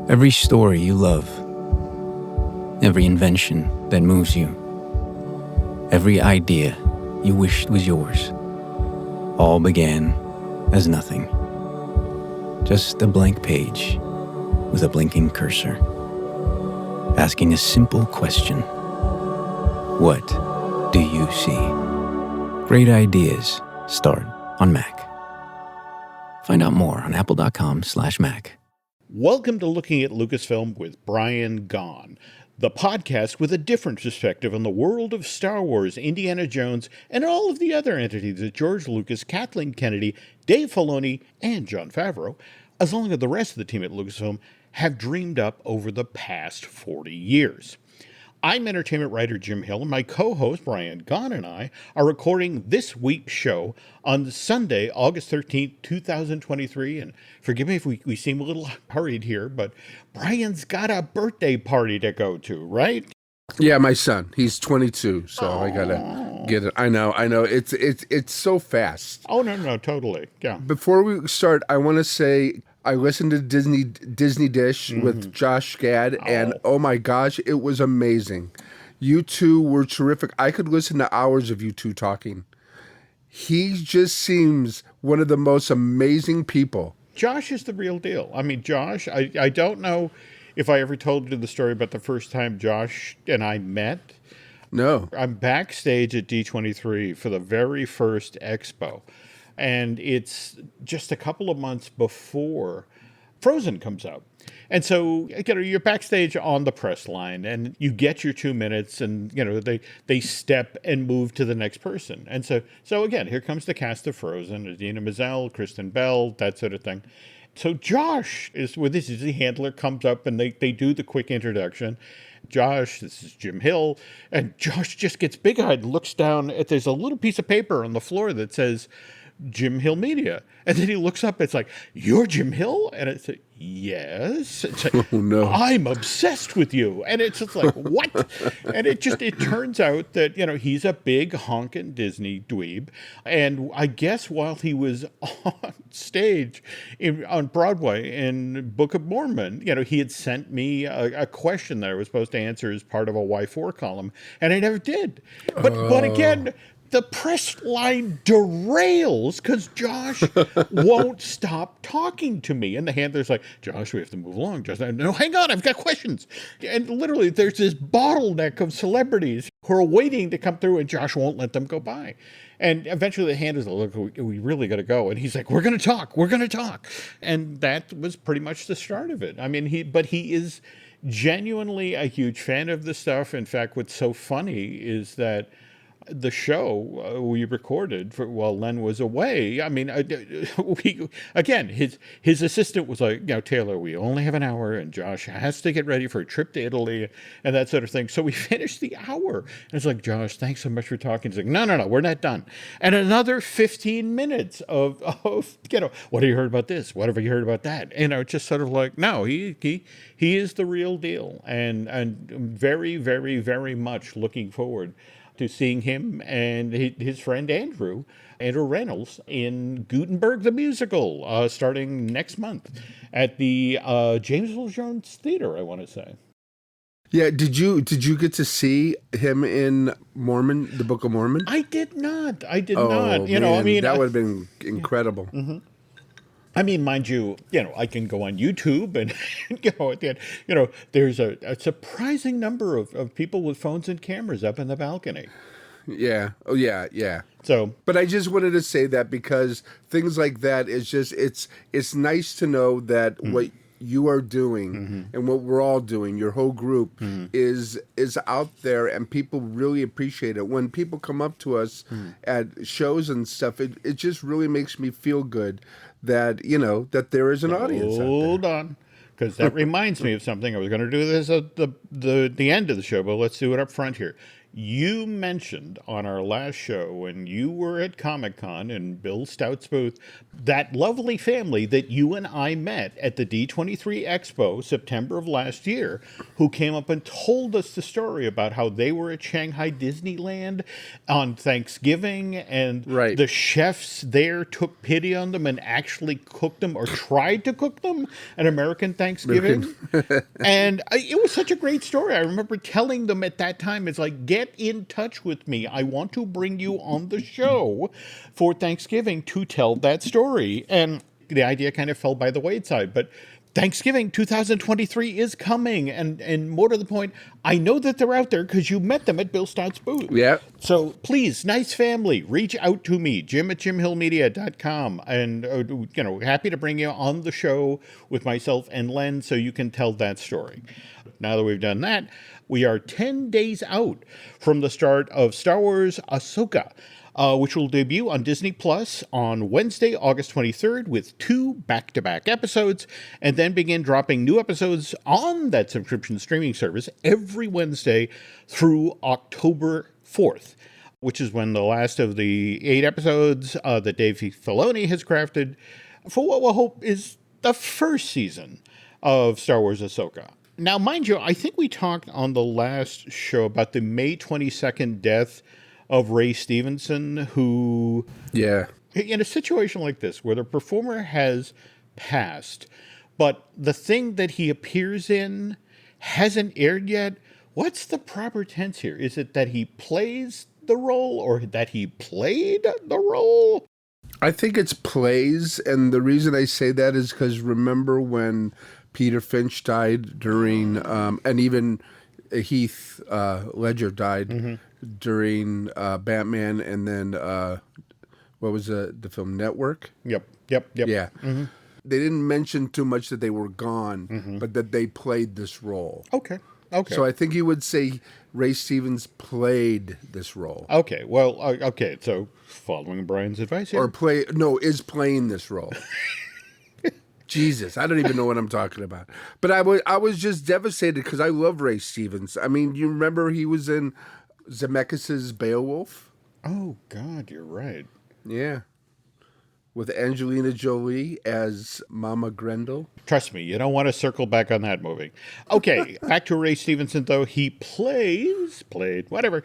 Every story you love, every invention that moves you, every idea you wished was yours, all began as nothing. Just a blank page with a blinking cursor, asking a simple question. What do you see? Great ideas start on Mac. Find out more on apple.com/Mac. Welcome to Looking at Lucasfilm with Brian Gaughan, the podcast with a different perspective on the world of Star Wars, Indiana Jones, and all of the other entities that George Lucas, Kathleen Kennedy, Dave Filoni, and Jon Favreau, as long as the rest of the team at Lucasfilm, have dreamed up over the past 40 years. I'm entertainment writer Jim Hill, and my co-host Brian Gaughan and I are recording this week's show on Sunday, August 13th, 2023. And forgive me if we seem a little hurried here, but Brian's got a birthday party to go to, right? Yeah, my son. He's 22, so I gotta get it. I know. It's so fast. Oh, no, totally. Yeah. Before we start, I want to say I listened to Disney Dish with Josh Gad, and oh my gosh, it was amazing. You two were terrific. I could listen to hours of you two talking. He just seems one of the most amazing people. Josh is the real deal. I mean, Josh, I don't know if I ever told you the story about the first time Josh and I met. No. I'm backstage at D23 for the very first expo. And it's just a couple of months before Frozen comes out. And so, you're backstage on the press line and you get your 2 minutes and, they step and move to the next person. And so again, here comes the cast of Frozen, Idina Menzel, Kristen Bell, that sort of thing. So Josh is with this, the handler comes up and they do the quick introduction. Josh, this is Jim Hill. And Josh just gets big-eyed and looks down at, there's a little piece of paper on the floor that says, Jim Hill Media. And then he looks up, it's like, you're Jim Hill? And it's like, yes. It's like, oh, no. I'm obsessed with you. And it's just like, what? And it turns out that, he's a big honkin' Disney dweeb. And I guess while he was on stage on Broadway in Book of Mormon, he had sent me a question that I was supposed to answer as part of a Y4 column. And I never did. But again, the press line derails because Josh won't stop talking to me. And the handler's like, Josh, we have to move along. Josh, no, hang on, I've got questions. And literally, there's this bottleneck of celebrities who are waiting to come through, and Josh won't let them go by. And eventually the handler's like, look, we really got to go. And he's like, we're going to talk. And that was pretty much the start of it. I mean, he is genuinely a huge fan of the stuff. In fact, what's so funny is that the show we recorded while Len was away. I mean, his assistant was like, Taylor, we only have an hour, and Josh has to get ready for a trip to Italy and that sort of thing. So we finished the hour. And it's like, Josh, thanks so much for talking. He's like, no, we're not done. And another 15 minutes of what have you heard about this? What have you heard about that? Just sort of like, no, he is the real deal, and very, very, very much looking forward to seeing him and his friend Andrew Reynolds in Gutenberg the Musical, starting next month at the James Earl Jones Theater, I want to say. Yeah, did you get to see him in Mormon, the Book of Mormon? I did not. Man, that would have been incredible. Mm-hmm. I mean, mind you, I can go on YouTube and, there's a surprising number of people with phones and cameras up in the balcony. Yeah. Oh, yeah. So, but I just wanted to say that because things like that is just, it's nice to know that what you are doing and what we're all doing, your whole group is out there, and people really appreciate it. When people come up to us at shows and stuff, it just really makes me feel good that, that there is an audience out there. Hold on, because that reminds me of something. I was going to do this at the end of the show, but let's do it up front here. You mentioned on our last show when you were at Comic-Con in Bill Stout's booth, that lovely family that you and I met at the D23 Expo September of last year, who came up and told us the story about how they were at Shanghai Disneyland on Thanksgiving, and Right. the chefs there took pity on them and actually cooked them or tried to cook them an American Thanksgiving. And it was such a great story. I remember telling them at that time, it's like, get in touch with me. I want to bring you on the show for Thanksgiving to tell that story. And the idea kind of fell by the wayside. But Thanksgiving 2023 is coming. And more to the point, I know that they're out there because you met them at Bill Stout's booth. Yeah. So please, nice family, reach out to me, jim@jimhillmedia.com. And, happy to bring you on the show with myself and Len so you can tell that story. Now that we've done that, we are 10 days out from the start of Star Wars Ahsoka, which will debut on Disney Plus on Wednesday, August 23rd, with 2 back-to-back episodes, and then begin dropping new episodes on that subscription streaming service every Wednesday through October 4th, which is when the last of the 8 episodes that Dave Filoni has crafted for what we'll hope is the first season of Star Wars Ahsoka. Now, mind you, I think we talked on the last show about the May 22nd death of Ray Stevenson, who, Yeah. in a situation like this, where the performer has passed, but the thing that he appears in hasn't aired yet, what's the proper tense here? Is it that he plays the role or that he played the role? I think it's plays, and the reason I say that is because remember when Peter Finch died during, and even Heath Ledger died during Batman, and then what was the film Network? Yep. Yeah. They didn't mention too much that they were gone, but that they played this role. Okay. So I think you would say Ray Stevens played this role. Okay. Well, okay. So following Brian's advice here. Is playing this role. Jesus, I don't even know what I'm talking about. But I was just devastated because I love Ray Stevens. I mean, you remember he was in Zemeckis' Beowulf? Oh, God, you're right. Yeah. With Angelina Jolie as Mama Grendel. Trust me, you don't want to circle back on that movie. Okay, back to Ray Stevenson, though. He played, Balin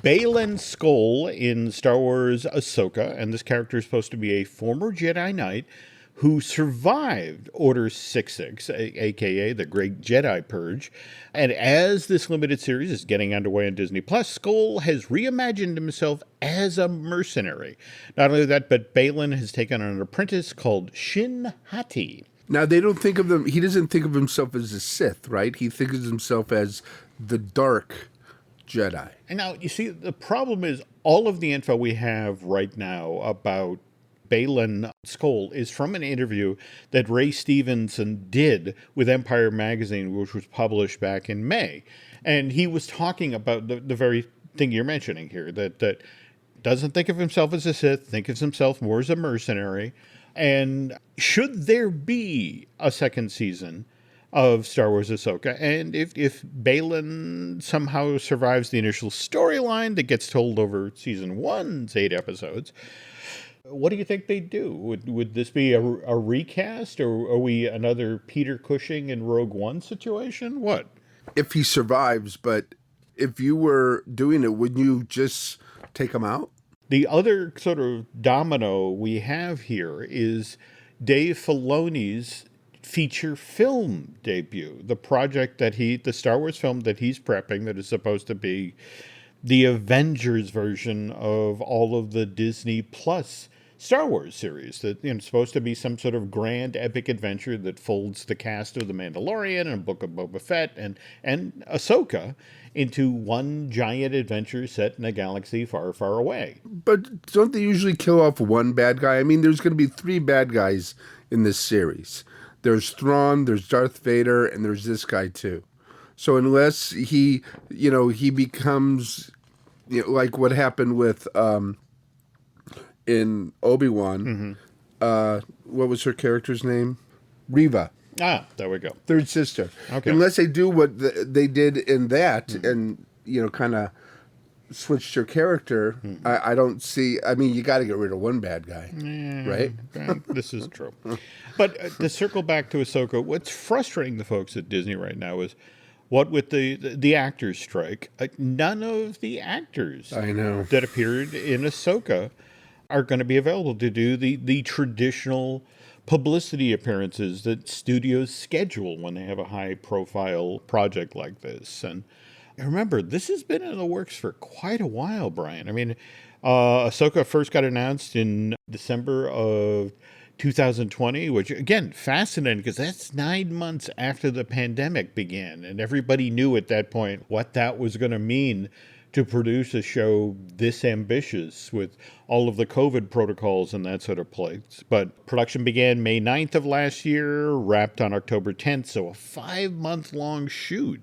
Skoll in Star Wars Ahsoka, and this character is supposed to be a former Jedi Knight who survived Order 66, a.k.a. the Great Jedi Purge. And as this limited series is getting underway on Disney+, Skoll has reimagined himself as a mercenary. Not only that, but Balin has taken on an apprentice called Shin Hati. Now, he doesn't think of himself as a Sith, right? He thinks of himself as the Dark Jedi. And now, you see, the problem is all of the info we have right now about Balin Skoll is from an interview that Ray Stevenson did with Empire Magazine, which was published back in May. And he was talking about the very thing you're mentioning here, that doesn't think of himself as a Sith, thinks of himself more as a mercenary. And should there be a second season of Star Wars Ahsoka, and if Balin somehow survives the initial storyline that gets told over season 1's 8 episodes, what do you think they'd do? Would this be a recast, or are we another Peter Cushing in Rogue One situation? What? If he survives, but if you were doing it, wouldn't you just take him out? The other sort of domino we have here is Dave Filoni's feature film debut, the project that the Star Wars film that he's prepping that is supposed to be the Avengers version of all of the Disney Plus Star Wars series, that it's supposed to be some sort of grand epic adventure that folds the cast of The Mandalorian and Book of Boba Fett and Ahsoka into one giant adventure set in a galaxy far, far away. But don't they usually kill off one bad guy? I mean, there's going to be 3 bad guys in this series. There's Thrawn, there's Darth Vader, and there's this guy too. So unless he becomes, like what happened with in Obi-Wan, what was her character's name? Reva. Ah, there we go. Third sister. Okay. Unless they do what they did in that, and kind of switched your character, I don't see. I mean, you got to get rid of one bad guy, right? This is true. But to circle back to Ahsoka, what's frustrating the folks at Disney right now is what with the actors strike, none of the actors I know that appeared in Ahsoka are going to be available to do the traditional publicity appearances that studios schedule when they have a high-profile project like this. And remember, this has been in the works for quite a while, Brian. I mean, Ahsoka first got announced in December of 2020, which, again, fascinating because that's 9 months after the pandemic began. And everybody knew at that point what that was going to mean to produce a show this ambitious with all of the COVID protocols and that sort of place. But production began May 9th of last year, wrapped on October 10th, so a 5-month-long shoot.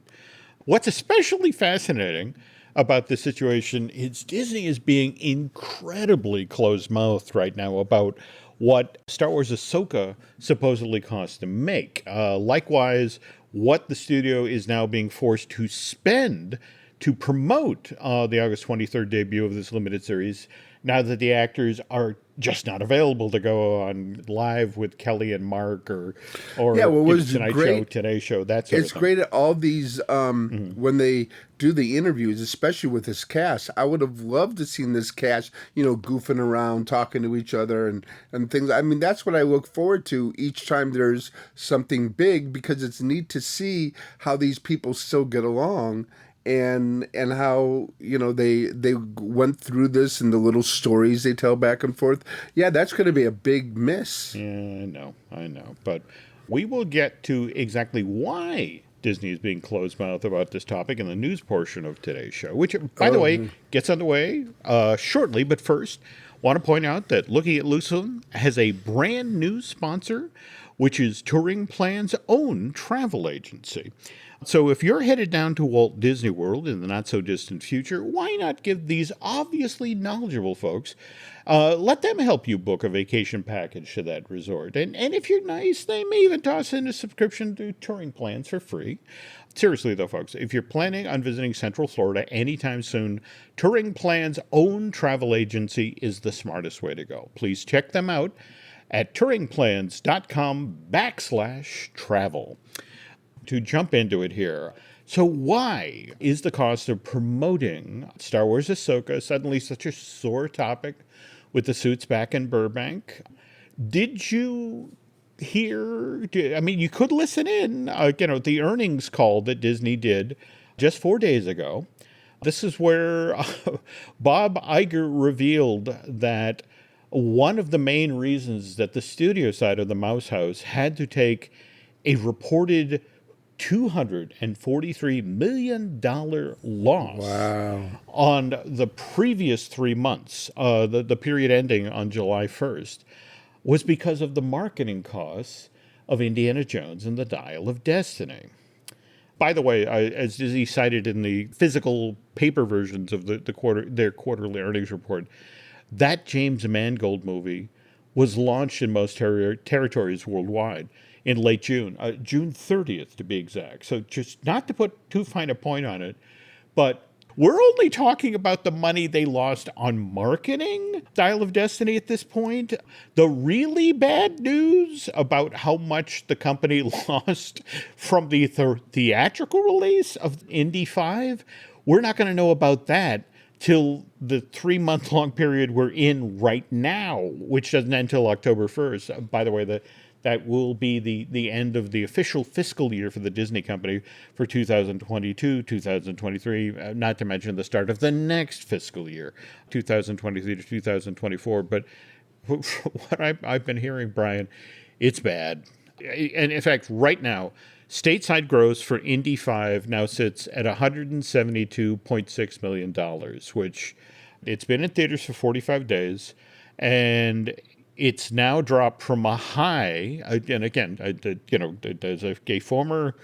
What's especially fascinating about this situation is Disney is being incredibly closed-mouthed right now about what Star Wars Ahsoka supposedly cost to make. Likewise, what the studio is now being forced to spend to promote the August 23rd debut of this limited series, now that the actors are just not available to go on live with Kelly and Mark or Tonight Show, Today Show, that sort of thing. It's great at all these, when they do the interviews, especially with this cast. I would have loved to seen this cast, goofing around, talking to each other and things. I mean, that's what I look forward to each time there's something big, because it's neat to see how these people still get along. And how they went through this and the little stories they tell back and forth. Yeah, that's going to be a big miss. Yeah, I know. But we will get to exactly why Disney is being closed-mouthed about this topic in the news portion of today's show, which, by the way, gets underway shortly. But first, want to point out that Looking at Lucasfilm has a brand new sponsor, which is Touring Plan's own travel agency. So if you're headed down to Walt Disney World in the not-so-distant future, why not give these obviously knowledgeable folks, let them help you book a vacation package to that resort. And if you're nice, they may even toss in a subscription to Touring Plans for free. Seriously, though, folks, if you're planning on visiting Central Florida anytime soon, Touring Plan's own travel agency is the smartest way to go. Please check them out at touringplans.com/travel. To jump into it here, so why is the cost of promoting Star Wars Ahsoka suddenly such a sore topic with the suits back in Burbank? Did you hear, you could listen in, the earnings call that Disney did just 4 days ago. This is where Bob Iger revealed that one of the main reasons that the studio side of the Mouse House had to take a reported $243 million loss on the previous 3 months, the period ending on July 1st, was because of the marketing costs of Indiana Jones and the Dial of Destiny. By the way, as Disney cited in the physical paper versions of their quarterly earnings report, that James Mangold movie was launched in most territories worldwide in late June, June 30th to be exact. So just not to put too fine a point on it, but we're only talking about the money they lost on marketing Dial of Destiny at this point. The really bad news about how much the company lost from the theatrical release of Indy 5, we're not going to know about that till the 3-month-long period we're in right now, which doesn't end until October 1st. By the way, that will be the end of the official fiscal year for the Disney company for 2022, 2023, not to mention the start of the next fiscal year, 2023 to 2024. But what I've been hearing, Brian, it's bad. And in fact, right now, stateside gross for Indy 5 now sits at $172.6 million, which it's been in theaters for 45 days. And it's now dropped from a high, and again, as a former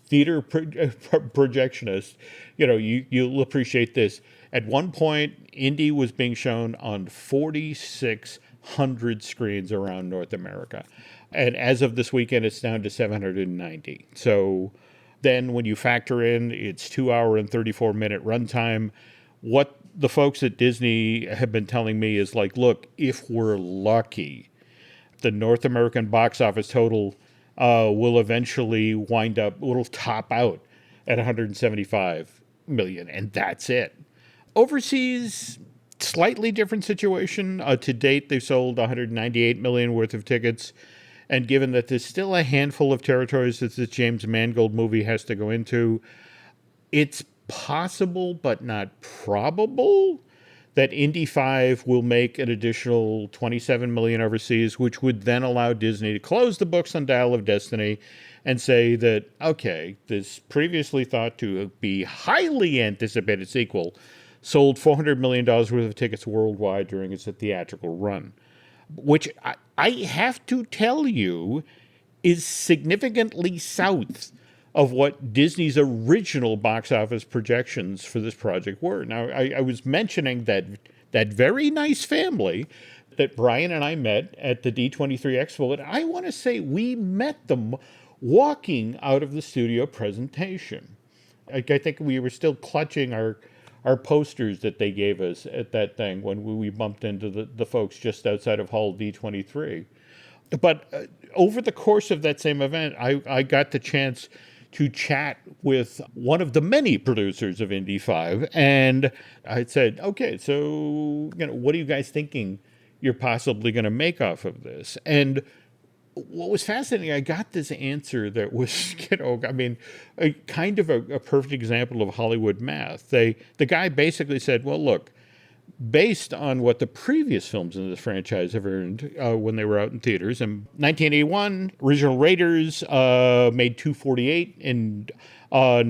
theater projectionist, you'll appreciate this. At one point, Indy was being shown on 4,600 screens around North America. And as of this weekend, it's down to 790. So Then when you factor in its 2 hour and 34-minute runtime, what the folks at Disney have been telling me is like, look, if we're lucky, the North American box office total will eventually will top out at 175 million, and that's it. Overseas, slightly different situation. To date, they've sold 198 million worth of tickets. And given that there's still a handful of territories that this James Mangold movie has to go into, it's possible but not probable that Indy 5 will make an additional 27 million overseas, which would then allow Disney to close the books on Dial of Destiny and say that, okay, this previously thought to be highly anticipated sequel sold $400 million worth of tickets worldwide during its theatrical run, which I have to tell you is significantly south of what Disney's original box office projections for this project were. Now, I was mentioning that very nice family that Brian and I met at the D23 Expo, and I want to say we met them walking out of the studio presentation. I think we were still clutching our posters that they gave us at that thing when we bumped into the folks just outside of Hall D23. But over the course of that same event, I got the chance to chat with one of the many producers of Indy 5, and I said, okay, so what are you guys thinking you're possibly going to make off of this? And what was fascinating, I got this answer that was, a kind of a perfect example of Hollywood math. The guy basically said, well, look, based on what the previous films in this franchise have earned when they were out in theaters. In 1981, original Raiders made $248 in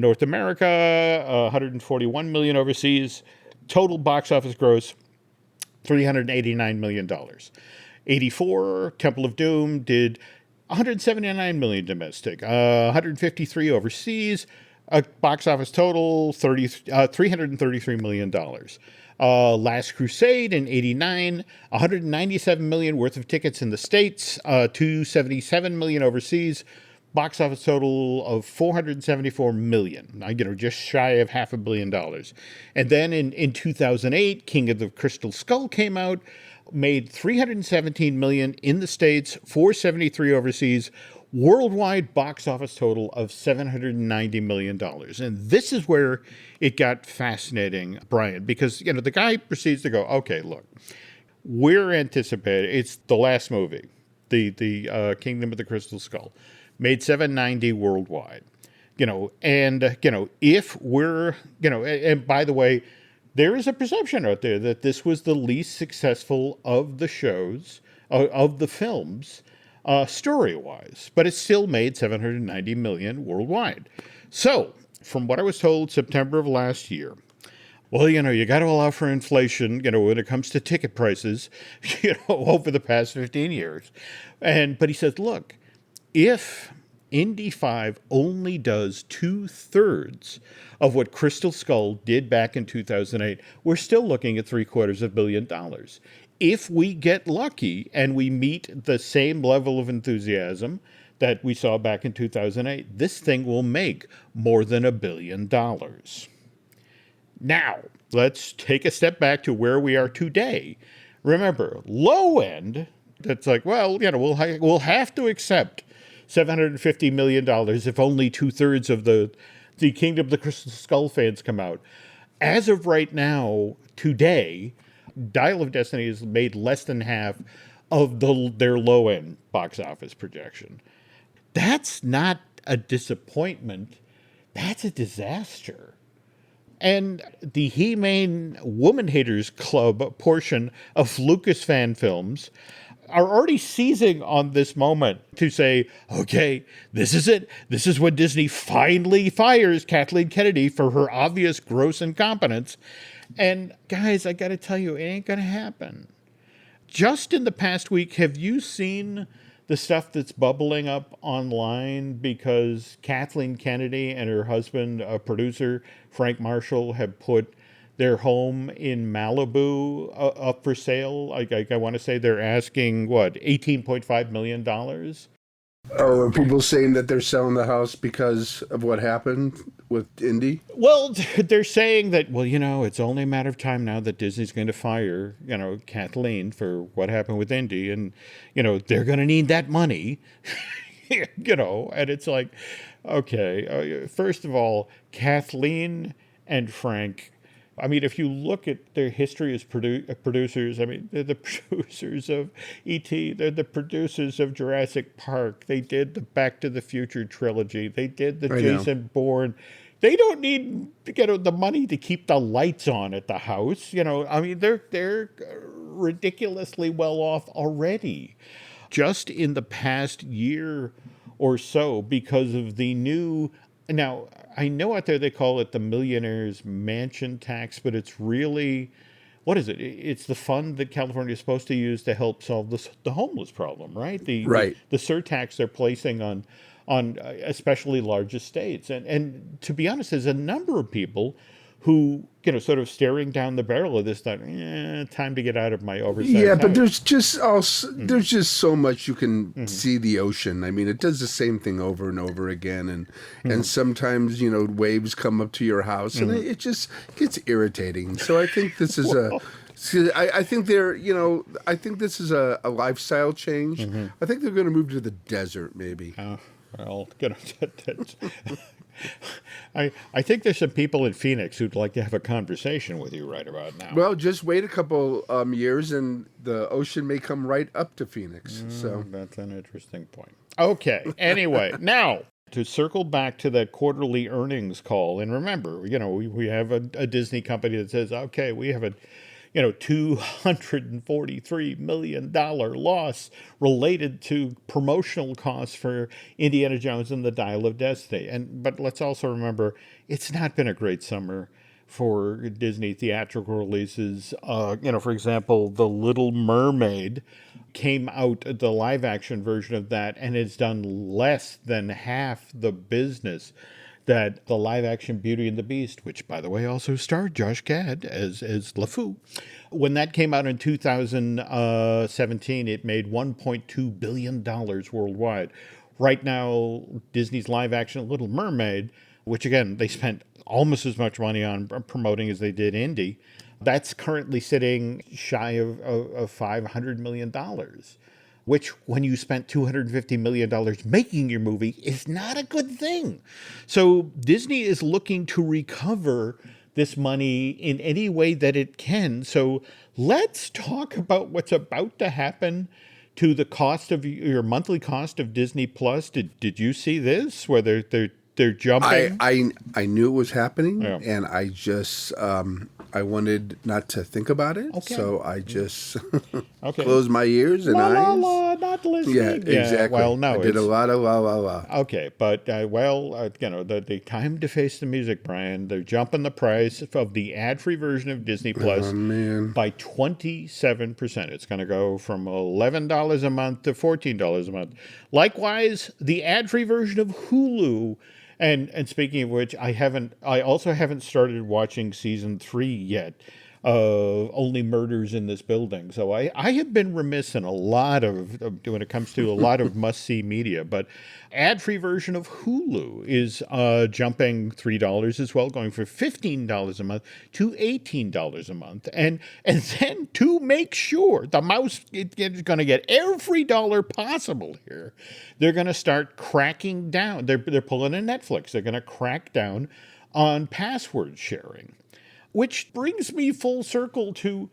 North America, 141 million overseas. Total box office gross, $389 million. 84, Temple of Doom did 179 million domestic, 153 overseas. Box office total, $333 million. Last Crusade in 89, 197 million worth of tickets in the States, 277 million overseas, box office total of 474 million, just shy of $500 million. And then in 2008, King of the Crystal Skull came out, made 317 million in the States, 473 overseas, worldwide box office total of $790 million. And this is where it got fascinating, Brian, because, the guy proceeds to go, okay, look, we're anticipating, it's the last movie, the Kingdom of the Crystal Skull, made $790 worldwide, if we're, and by the way, there is a perception out there that this was the least successful of the shows, of the films, story-wise, but it still made $790 million worldwide. So, from what I was told September of last year, well, you got to allow for inflation, when it comes to ticket prices, over the past 15 years. But he says, look, if Indy 5 only does 2/3 of what Crystal Skull did back in 2008, we're still looking at $750 million. If we get lucky and we meet the same level of enthusiasm that we saw back in 2008, this thing will make more than $1 billion. Now, let's take a step back to where we are today. Remember, low end, that's like, well, we'll have to accept $750 million if only 2/3 of the Kingdom of the Crystal Skull fans come out. As of right now, today, Dial of Destiny has made less than half of their low-end box office projection. That's not a disappointment. That's a disaster. And the He-Man Woman Haters Club portion of Lucasfilm films are already seizing on this moment to say, okay, this is it. This is when Disney finally fires Kathleen Kennedy for her obvious gross incompetence. And guys, I got to tell you, it ain't going to happen. Just in the past week, have you seen the stuff that's bubbling up online because Kathleen Kennedy and her husband, producer Frank Marshall, have put their home in Malibu up for sale? I want to say they're asking, $18.5 million? Oh, are people saying that they're selling the house because of what happened with Indy? Well, they're saying that, well, it's only a matter of time now that Disney's going to fire, Kathleen for what happened with Indy. And, they're going to need that money, and it's like, okay, first of all, Kathleen and Frank, I mean, if you look at their history as producers, I mean, they're the producers of E.T., they're the producers of Jurassic Park, they did the Back to the Future trilogy, they did the Jason Bourne. They don't need to get the money to keep the lights on at the house. I mean, they're ridiculously well off already. Just in the past year or so, because of the new. Now, I know out there they call it the millionaire's mansion tax, but it's really, what is it? It's the fund that California is supposed to use to help solve the homeless problem, right? The surtax they're placing on especially large estates. And to be honest, there's a number of people who, sort of staring down the barrel of this, thought, time to get out of my oversized house. But there's just so much you can see the ocean. I mean, it does the same thing over and over again, and sometimes waves come up to your house, and it just gets irritating. So I think this is I think this is a lifestyle change. I think they're going to move to the desert, maybe. Well, I think there's some people in Phoenix who'd like to have a conversation with you right about now. Well, just wait a couple years and the ocean may come right up to Phoenix. So that's an interesting point. Okay. Anyway, now to circle back to that quarterly earnings call, and remember, we have a Disney company that says, okay, we have a $243 million loss related to promotional costs for Indiana Jones and the Dial of Destiny. But let's also remember, it's not been a great summer for Disney theatrical releases. For example, The Little Mermaid came out, the live action version of that, and it's done less than half the business that the live-action Beauty and the Beast, which, by the way, also starred Josh Gad as LeFou. When that came out in 2017, it made $1.2 billion worldwide. Right now, Disney's live-action Little Mermaid, which, again, they spent almost as much money on promoting as they did Indy, that's currently sitting shy of $500 million. Which, when you spent $250 million making your movie, is not a good thing. So Disney is looking to recover this money in any way that it can. So let's talk about what's about to happen to the cost of your monthly cost of Disney Plus. Did you see this? Where they're jumping? I knew it was happening, and I just I wanted not to think about it, so I just closed my ears and eyes. Not listening. Yeah, exactly. Well, no, I did a lot of la la la. Okay, but the time to face the music, Brian. They're jumping the price of the ad-free version of Disney Plus by 27%. It's going to go from $11 a month to $14 a month. Likewise, the ad-free version of Hulu. And speaking of which, I also haven't started watching season 3 yet. Only Murders in This Building. So I have been remiss in a lot of when it comes to a lot of must-see media. But ad-free version of Hulu is jumping $3 as well, going from $15 a month to $18 a month. And then to make sure the mouse is going to get every dollar possible here, they're going to start cracking down. They're pulling in Netflix. They're going to crack down on password sharing. Which brings me full circle to,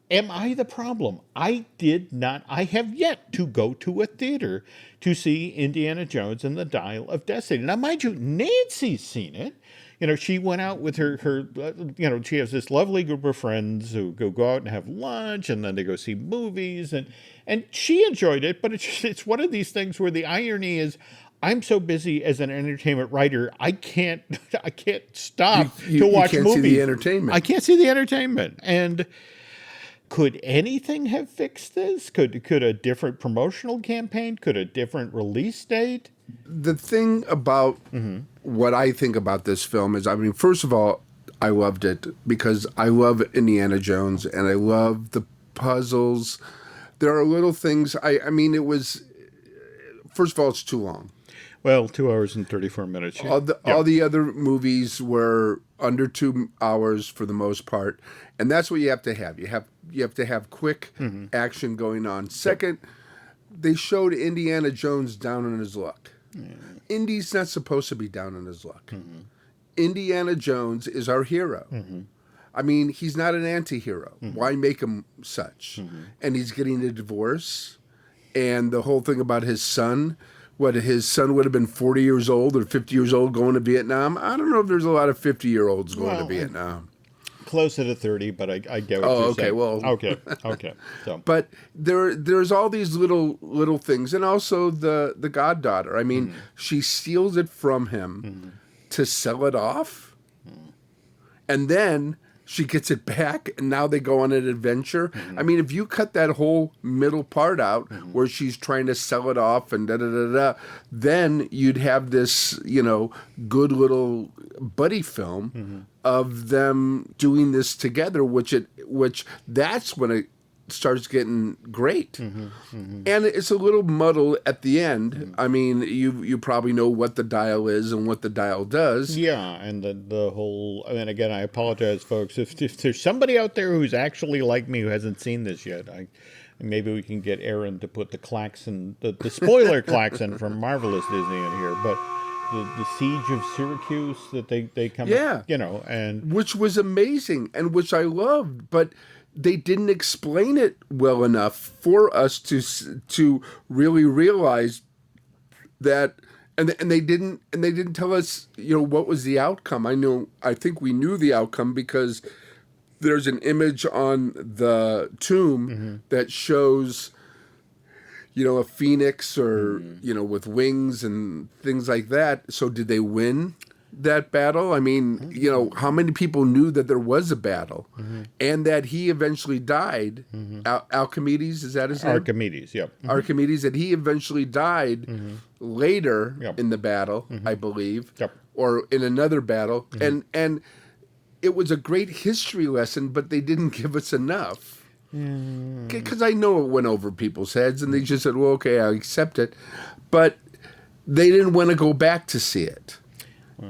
am I the problem? I have yet to go to a theater to see Indiana Jones and the Dial of Destiny. Now, mind you, Nancy's seen it. She went out with her she has this lovely group of friends who go out and have lunch, and then they go see movies, and she enjoyed it, but it's one of these things where the irony is, I'm so busy as an entertainment writer, I can't stop to watch movies. You can't see the entertainment. I can't see the entertainment. And could anything have fixed this? Could a different promotional campaign? Could a different release date? The thing about what I think about this film is, I mean, first of all, I loved it because I love Indiana Jones and I love the puzzles. There are little things. I mean, it was... first of all, it's too long. Well, 2 hours and 34 minutes. All the other movies were under 2 hours for the most part, and that's what you have to have. You have to have quick action going on. Second, they showed Indiana Jones down on his luck. Indy's not supposed to be down on his luck. Indiana Jones is our hero. I mean, he's not an anti-hero. Why make him such? And he's getting a divorce, and the whole thing about his son. What, his son would have been 40 years old or 50 years old going to Vietnam? I don't know if there's a lot of 50-year-olds going to Vietnam. Closer to 30, but I get what you're saying. Okay. So, but there's all these little things, and also the goddaughter. I mean, she steals it from him to sell it off, and then she gets it back, and now they go on an adventure. I mean, if you cut that whole middle part out where she's trying to sell it off and then you'd have this, good little buddy film of them doing this together, which that's when it starts getting great. And it's a little muddled at the end. I mean, you probably know what the dial is and what the dial does. Yeah, and the whole, and again, I apologize, folks, if there's somebody out there who's actually like me who hasn't seen this yet. Maybe we can get Aaron to put the klaxon, the spoiler klaxon from Marvelous Disney in here, but the Siege of Syracuse that they come, and which was amazing and which I loved, but they didn't explain it well enough for us to really realize that, and they didn't tell us what was the outcome. I think we knew the outcome because there's an image on the tomb that shows a phoenix or with wings and things like that. So did they win that battle? I mean, how many people knew that there was a battle and that he eventually died? Archimedes, is that his name? Archimedes, yep. Archimedes, that he eventually died later in the battle, I believe, or in another battle. And it was a great history lesson, but they didn't give us enough. Because I know it went over people's heads, and they just said, well, okay, I accept it. But they didn't want to go back to see it.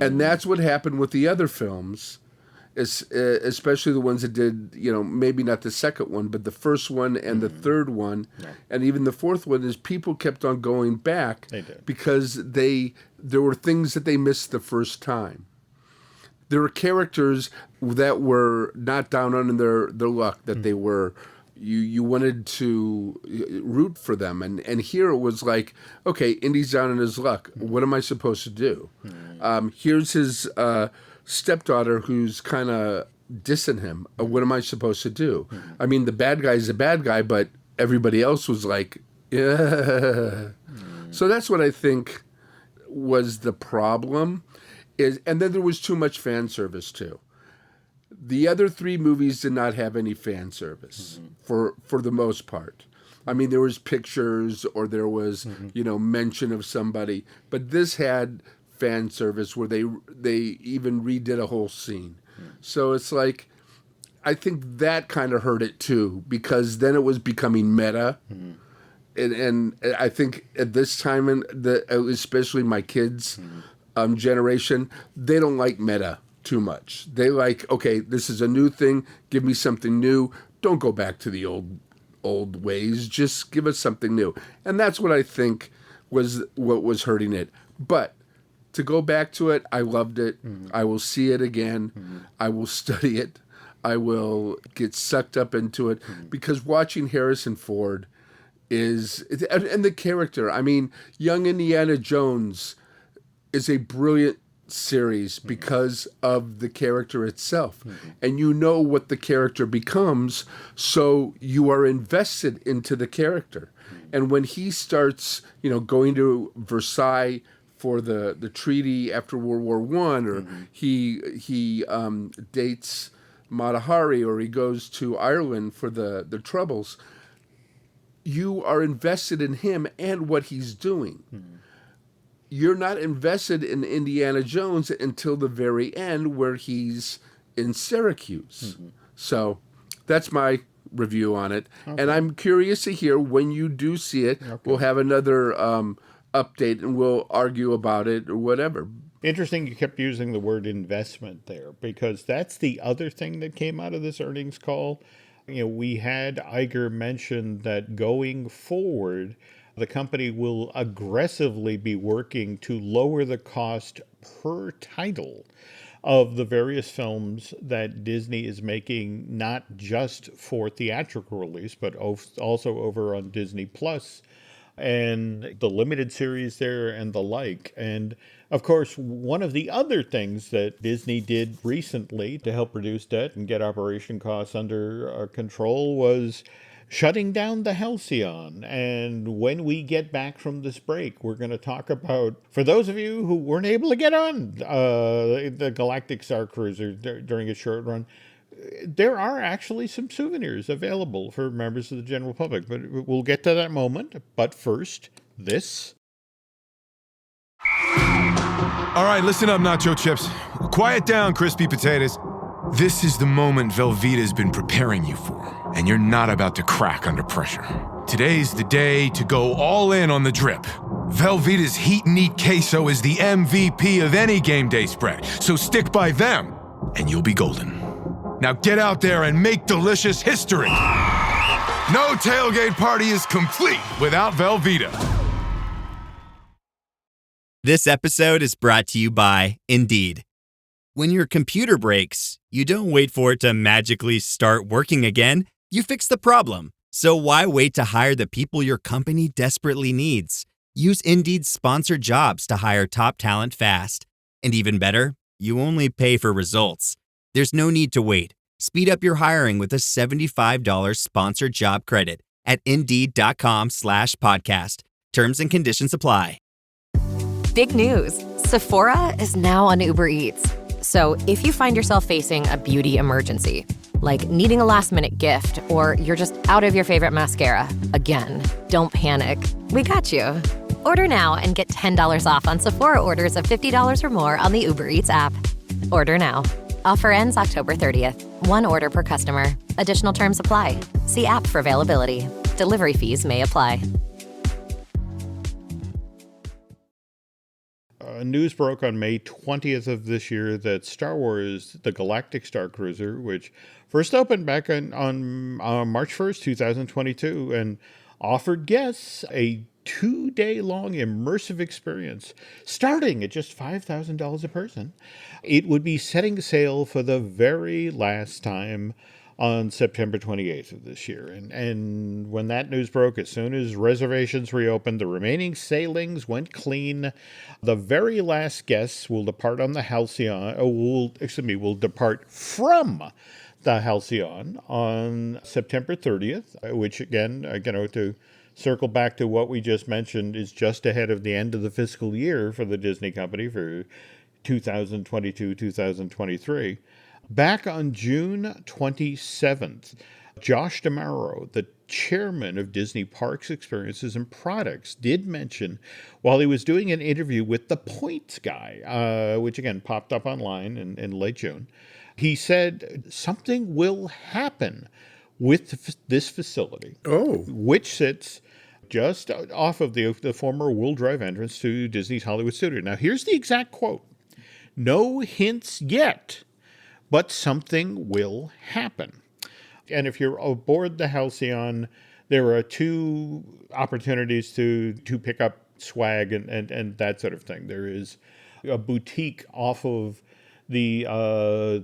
And that's what happened with the other films, especially the ones that did, maybe not the second one, but the first one and the third one, and even the fourth one, is people kept on going back because there were things that they missed the first time. There were characters that were not down on their luck, that they were... You wanted to root for them, and here it was like, okay, Indy's down on his luck. What am I supposed to do? Here's his stepdaughter who's kind of dissing him. What am I supposed to do? I mean, the bad guy's a bad guy, but everybody else was like, yeah. So that's what I think was the problem. And then there was too much fan service too. The other three movies did not have any fan service for the most part. I mean, there was pictures or there was, mention of somebody, but this had fan service where they even redid a whole scene. So it's like, I think that kind of hurt it too, because then it was becoming meta. And I think at this time, especially my kids' generation, they don't like meta too much. They like, okay, this is a new thing. Give me something new. Don't go back to the old ways. Just give us something new. And that's what I think was what was hurting it. But to go back to it, I loved it. I will see it again. I will study it. I will get sucked up into it because watching Harrison Ford and the character. I mean, young Indiana Jones is a brilliant series because of the character itself, and what the character becomes, so you are invested into the character. And when he starts going to Versailles for the treaty after World War I, or he dates Mata Hari, or he goes to Ireland for the Troubles, you are invested in him and what he's doing. You're not invested in Indiana Jones until the very end, where he's in Syracuse. So that's my review on it. And I'm curious to hear when you do see it. We'll have another update and we'll argue about it or whatever. Interesting you kept using the word investment there, because that's the other thing that came out of this earnings call. We had Iger mention that going forward, the company will aggressively be working to lower the cost per title of the various films that Disney is making, not just for theatrical release, but also over on Disney Plus and the limited series there and the like. And of course, one of the other things that Disney did recently to help reduce debt and get operation costs under control was shutting down the Halcyon. And when we get back from this break, we're going to talk about, for those of you who weren't able to get on the Galactic Star Cruiser during a short run, there are actually some souvenirs available for members of the general public, but we'll get to that moment. But first, this. All right, listen up, nacho chips. Quiet down, crispy potatoes. This is the moment Velveeta's been preparing you for, and you're not about to crack under pressure. Today's the day to go all in on the drip. Velveeta's Heat and Eat Queso is the MVP of any game day spread, so stick by them, and you'll be golden. Now get out there and make delicious history. No tailgate party is complete without Velveeta. This episode is brought to you by Indeed. When your computer breaks, you don't wait for it to magically start working again. You fix the problem. So why wait to hire the people your company desperately needs? Use Indeed's sponsored jobs to hire top talent fast. And even better, you only pay for results. There's no need to wait. Speed up your hiring with a $75 sponsored job credit at Indeed.com/podcast. Terms and conditions apply. Big news. Sephora is now on Uber Eats. So if you find yourself facing a beauty emergency, like needing a last-minute gift, or you're just out of your favorite mascara, again, don't panic. We got you. Order now and get $10 off on Sephora orders of $50 or more on the Uber Eats app. Order now. Offer ends October 30th. One order per customer. Additional terms apply. See app for availability. Delivery fees may apply. News broke on May 20th of this year that Star Wars, the Galactic Star Cruiser, which first opened back on March 1st, 2022, and offered guests a 2-day-long immersive experience starting at just $5,000 a person. It would be setting sail for the very last time on September 28th of this year. And when that news broke, as soon as reservations reopened, the remaining sailings went clean. The very last guests will depart on the Halcyon, will depart from the Halcyon on September 30th, which again, to circle back to what we just mentioned, is just ahead of the end of the fiscal year for the Disney company for 2022-2023. Back on June 27th, Josh D'Amaro, the chairman of Disney Parks, Experiences, and Products, did mention, while he was doing an interview with the Points guy, which again popped up online in late June, he said something will happen with this facility, which sits just off of the former Will Drive entrance to Disney's Hollywood Studio. Now, here's the exact quote. "No hints yet, but something will happen." And if you're aboard the Halcyon, there are 2 opportunities to pick up swag and that sort of thing. There is a boutique off of the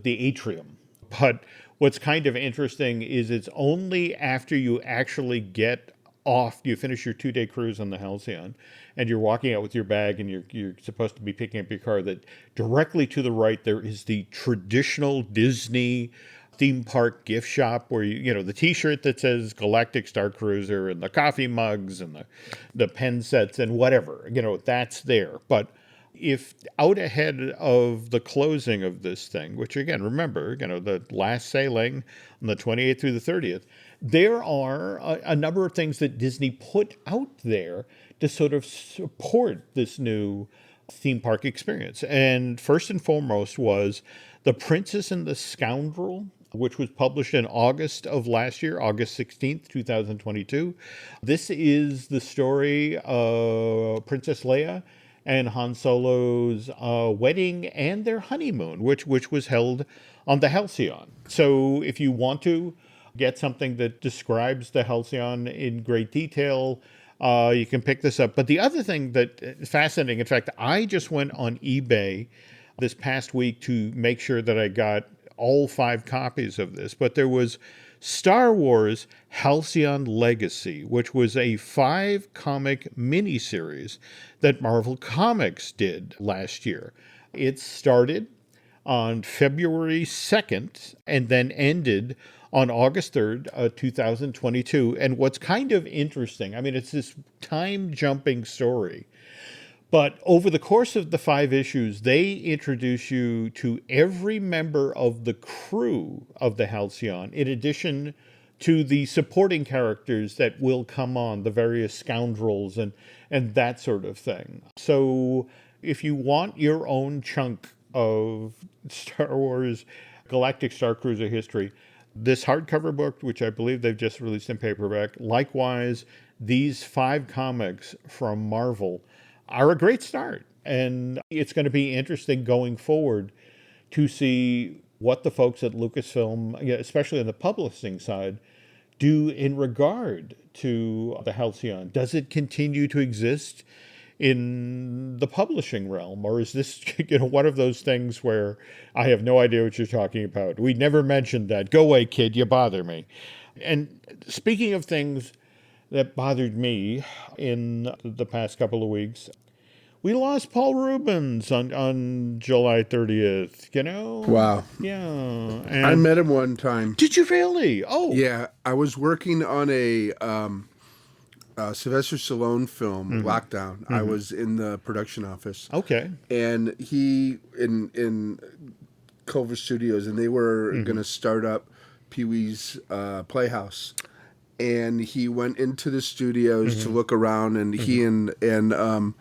atrium. But what's kind of interesting is it's only after you actually get off, you finish your 2-day cruise on the Halcyon, and you're walking out with your bag and you're supposed to be picking up your car, that directly to the right there is the traditional Disney theme park gift shop where the t-shirt that says Galactic Star Cruiser and the coffee mugs and the pen sets and whatever, that's there. But if out ahead of the closing of this thing, which again, remember, the last sailing on the 28th through the 30th, there are a number of things that Disney put out there to sort of support this new theme park experience. And first and foremost was The Princess and the Scoundrel which was published in August of last year, August 16th, 2022. This is the story of Princess Leia and Han Solo's wedding and their honeymoon, which was held on the Halcyon. So if you want to get something that describes the Halcyon in great detail, you can pick this up. But the other thing that is fascinating, in fact, I just went on eBay this past week to make sure that I got all 5 copies of this. But there was Star Wars Halcyon Legacy, which was a 5-comic miniseries that Marvel Comics did last year. It started on February 2nd and then ended on August 3rd, 2022. And what's kind of interesting, I mean, it's this time-jumping story, but over the course of the 5 issues, they introduce you to every member of the crew of the Halcyon, in addition to the supporting characters that will come on, the various scoundrels and that sort of thing. So if you want your own chunk of Star Wars Galactic Star Cruiser history, this hardcover book, which I believe they've just released in paperback, likewise, these 5 comics from Marvel are a great start. And it's going to be interesting going forward to see what the folks at Lucasfilm, especially on the publishing side, do in regard to the Halcyon. Does it continue to exist in the publishing realm, or is this one of those things where I have no idea what you're talking about? We never mentioned that. Go away, kid, you bother me. And speaking of things that bothered me in the past couple of weeks, we lost Paul Rubens on July 30th, Wow. Yeah. And I met him one time. Did you really? Oh. Yeah, I was working on a Sylvester Stallone film, Lockdown. I was in the production office. Okay. And he, in Culver Studios, and they were going to start up Pee-wee's Playhouse. And he went into the studios to look around, and he and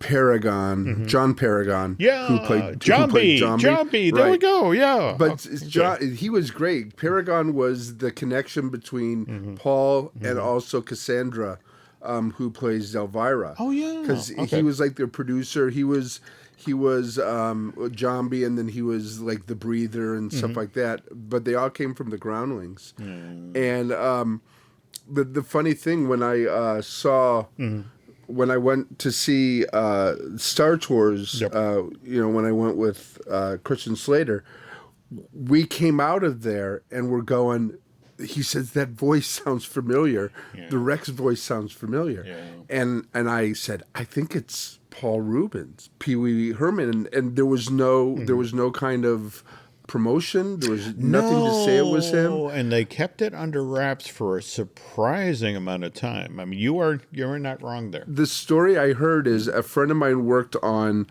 Paragon, John Paragon, who played John B. There we go. Yeah, but he was great. Paragon was the connection between Paul and also Cassandra, who plays Elvira. Oh yeah, because he was like their producer. He was John B, and then he was like the breather and stuff like that. But they all came from the Groundlings, and the funny thing when I saw. When I went to see Star Tours, when I went with Christian Slater, we came out of there and we're going, he says, that voice sounds familiar. Yeah. The Rex voice sounds familiar. Yeah. And I said, I think it's Paul Rubens, Pee Wee Herman. And there was no kind of promotion. There was nothing to say it was him. And they kept it under wraps for a surprising amount of time. I mean, you're not wrong there. The story I heard is a friend of mine worked on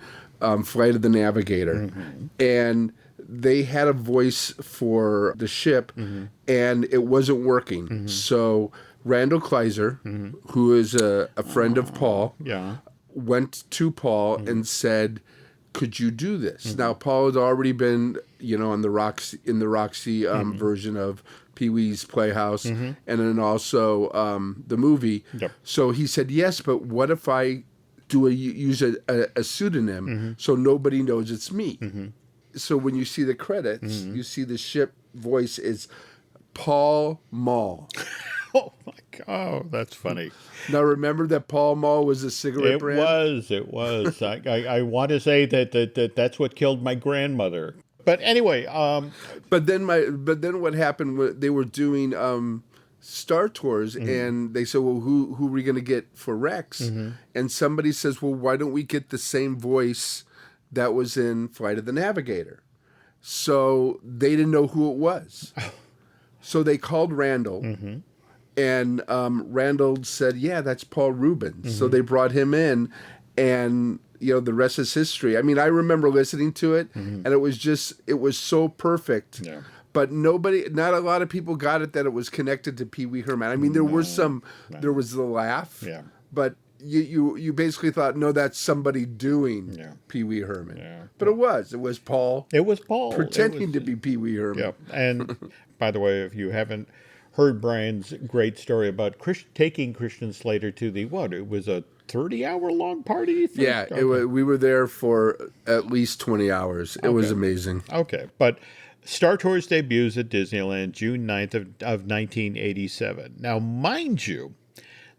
Flight of the Navigator, and they had a voice for the ship, and it wasn't working. So Randall Kleiser, who is a friend of Paul, went to Paul and said, could you do this? Now, Paul had already been, on the Roxy version of Pee-wee's Playhouse, and then also the movie. Yep. So he said, yes, but what if I use a pseudonym so nobody knows it's me? So when you see the credits, you see the ship voice is Paul Mall. Oh my God, that's funny. Now remember that Pall Mall was a cigarette brand? It was. I want to say that's what killed my grandmother. But anyway, But then what happened? They were doing Star Tours, and they said, "Well, who are we going to get for Rex?" And somebody says, "Well, why don't we get the same voice that was in Flight of the Navigator?" So they didn't know who it was. So they called Randall. And Randall said, yeah, that's Paul Rubens. So they brought him in, and, the rest is history. I mean, I remember listening to it, and it was so perfect. Yeah. But not a lot of people got it that it was connected to Pee Wee Herman. I mean, there was the laugh, but you basically thought, no, that's somebody doing Pee Wee Herman. Yeah. But it was Paul. It was Paul. Pretending to be Pee Wee Herman. Yep. And by the way, if you haven't heard Brian's great story about taking Christian Slater to the, it was a 30-hour long party? Yeah, Okay. we were there for at least 20 hours. It was amazing. Okay, but Star Tours debuts at Disneyland June 9th of 1987. Now, mind you,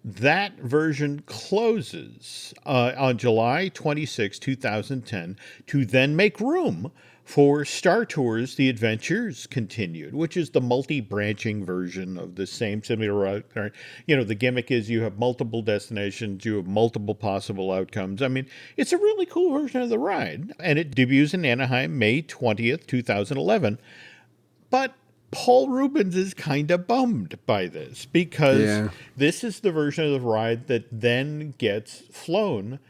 that version closes on July 26, 2010, to then make room for Star Tours The Adventures Continued, which is the multi-branching version of the same similar. The gimmick is you have multiple destinations, you have multiple possible outcomes. I mean, it's a really cool version of the ride, and it debuts in Anaheim May 20th, 2011. But Paul Rubens is kind of bummed by this because this is the version of the ride that then gets flown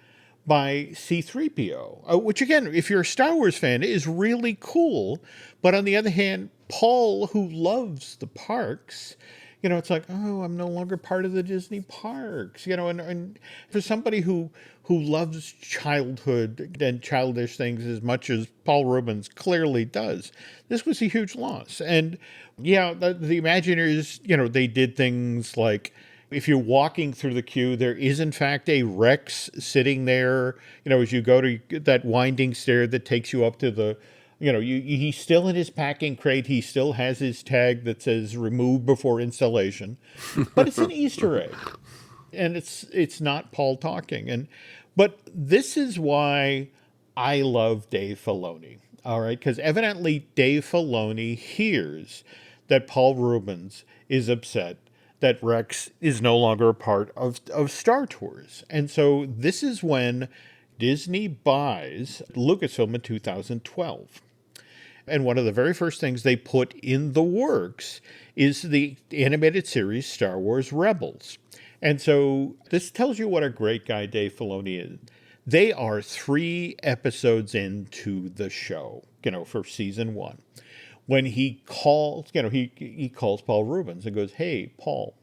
by C-3PO, which again, if you're a Star Wars fan, is really cool. But on the other hand, Paul, who loves the parks, it's like, oh, I'm no longer part of the Disney parks, and for somebody who loves childhood and childish things as much as Paul Rubens clearly does, this was a huge loss. And the Imagineers, they did things like, if you're walking through the queue, there is in fact a Rex sitting there, as you go to that winding stair that takes you up to the, he's still in his packing crate. He still has his tag that says remove before installation, but it's an Easter egg and it's not Paul talking. But this is why I love Dave Filoni. All right. Because evidently Dave Filoni hears that Paul Rubens is upset that Rex is no longer a part of Star Tours. And so this is when Disney buys Lucasfilm in 2012. And one of the very first things they put in the works is the animated series Star Wars Rebels. And so this tells you what a great guy Dave Filoni is. They are 3 episodes into the show, for season 1. When he calls, he calls Paul Rubens and goes, hey, Paul,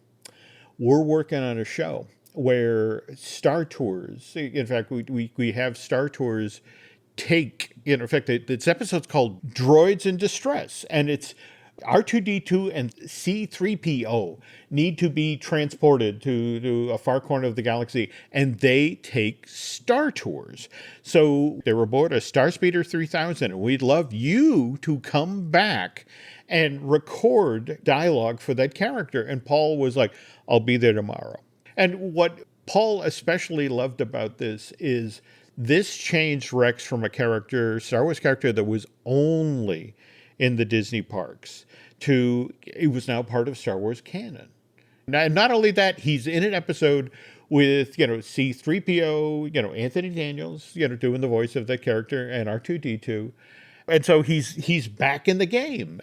we're working on a show where Star Tours, in fact, we have Star Tours take, in fact, this episode's called Droids in Distress, and it's R2-D2 and C-3PO need to be transported to a far corner of the galaxy, and they take Star Tours. So they're aboard a Starspeeder 3000, and we'd love you to come back and record dialogue for that character. And Paul was like, I'll be there tomorrow. And what Paul especially loved about this is this changed Rex from a character, Star Wars character that was only in the Disney parks to it was now part of Star Wars canon. And not only that, he's in an episode with, C-3PO, Anthony Daniels, doing the voice of that character, and R2-D2. And so he's back in the game.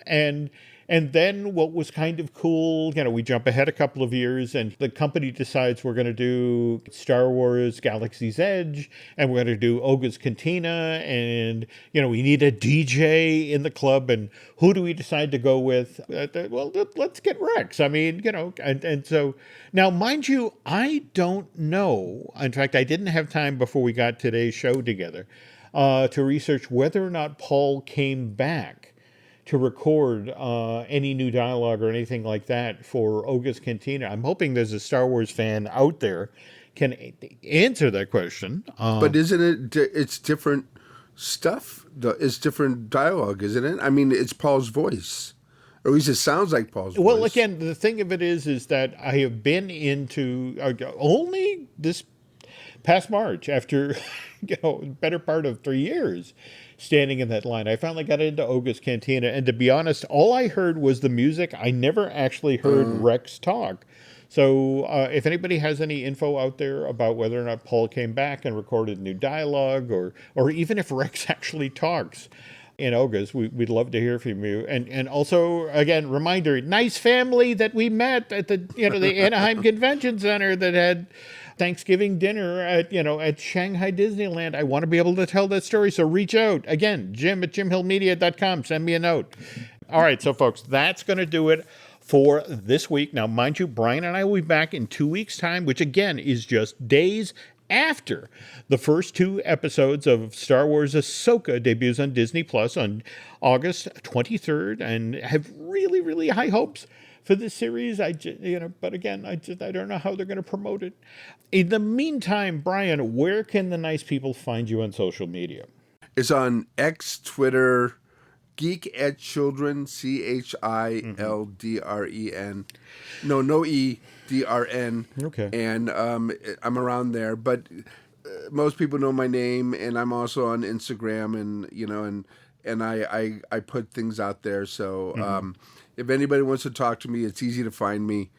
And then what was kind of cool, we jump ahead a couple of years and the company decides we're going to do Star Wars Galaxy's Edge and we're going to do Oga's Cantina and, we need a DJ in the club. And who do we decide to go with? Well, let's get Rex. I mean, and so now, mind you, I don't know. In fact, I didn't have time before we got today's show together to research whether or not Paul came back to record any new dialogue or anything like that for Oga's Cantina. I'm hoping there's a Star Wars fan out there can answer that question. But isn't it's different stuff? It's different dialogue, isn't it? I mean, it's Paul's voice. Or at least it sounds like Paul's voice. Well, again, the thing of it is that I have been into only this past March, after better part of 3 years, standing in that line. I finally got into Oga's Cantina, and to be honest, all I heard was the music. I never actually heard Rex talk. So if anybody has any info out there about whether or not Paul came back and recorded new dialogue, or even if Rex actually talks in Oga's, we'd love to hear from you. And also, again, reminder, nice family that we met at the the Anaheim Convention Center that had Thanksgiving dinner at Shanghai Disneyland. I want to be able to tell that story, so reach out. Again, Jim at jimhillmedia.com. Send me a note. All right, so folks, that's going to do it for this week. Now, mind you, Brian and I will be back in 2 weeks' time, which again is just days after the first 2 episodes of Star Wars Ahsoka debuts on Disney Plus on August 23rd, and have really, really high hopes for this series. But again, I don't know how they're going to promote it. In the meantime, Brian, where can the nice people find you on social media? It's on X, Twitter, Geek at Children, CHILDREN. No E, DRN. Okay. And I'm around there. But most people know my name, and I'm also on Instagram, and I put things out there. So if anybody wants to talk to me, it's easy to find me.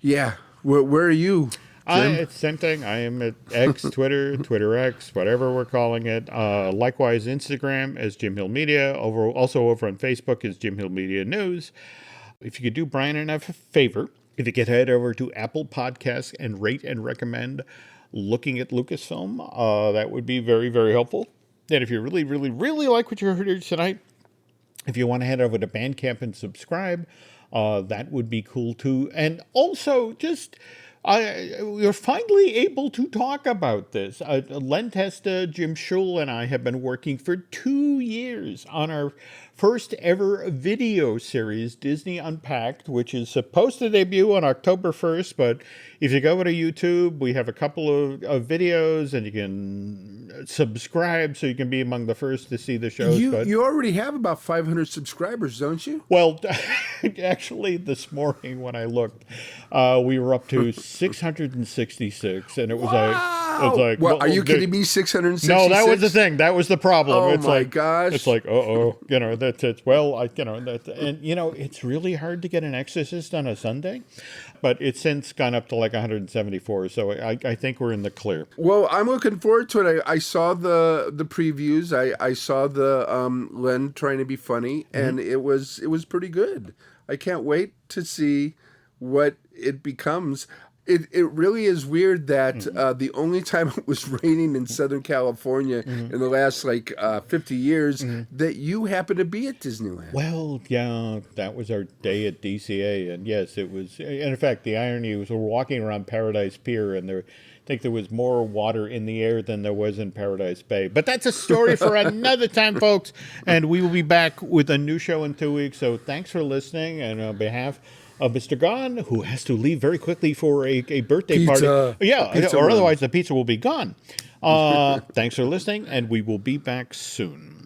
Yeah. Where are you, Jim? It's same thing. I am at X, Twitter, Twitter X, whatever we're calling it. Likewise, Instagram as Jim Hill Media. Also over on Facebook is Jim Hill Media News. If you could do Brian and I a favor, if you could head over to Apple Podcasts and rate and recommend Looking at Lucasfilm, that would be very, very helpful. And if you really, really, really like what you heard here tonight, if you want to head over to Bandcamp and subscribe, that would be cool too. And also, we're finally able to talk about this. Len Testa, Jim Schul, and I have been working for 2 years on our first ever video series, Disney Unpacked, which is supposed to debut on October 1st. But if you go to YouTube, we have a couple of videos, and you can subscribe so you can be among the first to see the shows. You already have about 500 subscribers, don't you? Well, actually, this morning when I looked, we were up to 666, and it was like, well, are you kidding me? 666? No, that was the thing. That was the problem. Oh, it's my like, gosh! It's like, that's it. Well, it's really hard to get an Exorcist on a Sunday, but it's since gone up to like 174. So I think we're in the clear. Well, I'm looking forward to it. I saw the previews. I saw the Len trying to be funny, and it was pretty good. I can't wait to see what it becomes. It really is weird that the only time it was raining in Southern California in the last 50 years that you happened to be at Disneyland. Well, yeah, that was our day at DCA, and yes, it was. And in fact, the irony was we're walking around Paradise Pier, and I think there was more water in the air than there was in Paradise Bay. But that's a story for another time, folks. And we will be back with a new show in 2 weeks. So thanks for listening, and on behalf of Mr. Gaughan, who has to leave very quickly for a birthday party. Yeah, pizza or run. otherwise the pizza will be gone. Thanks for listening, and we will be back soon.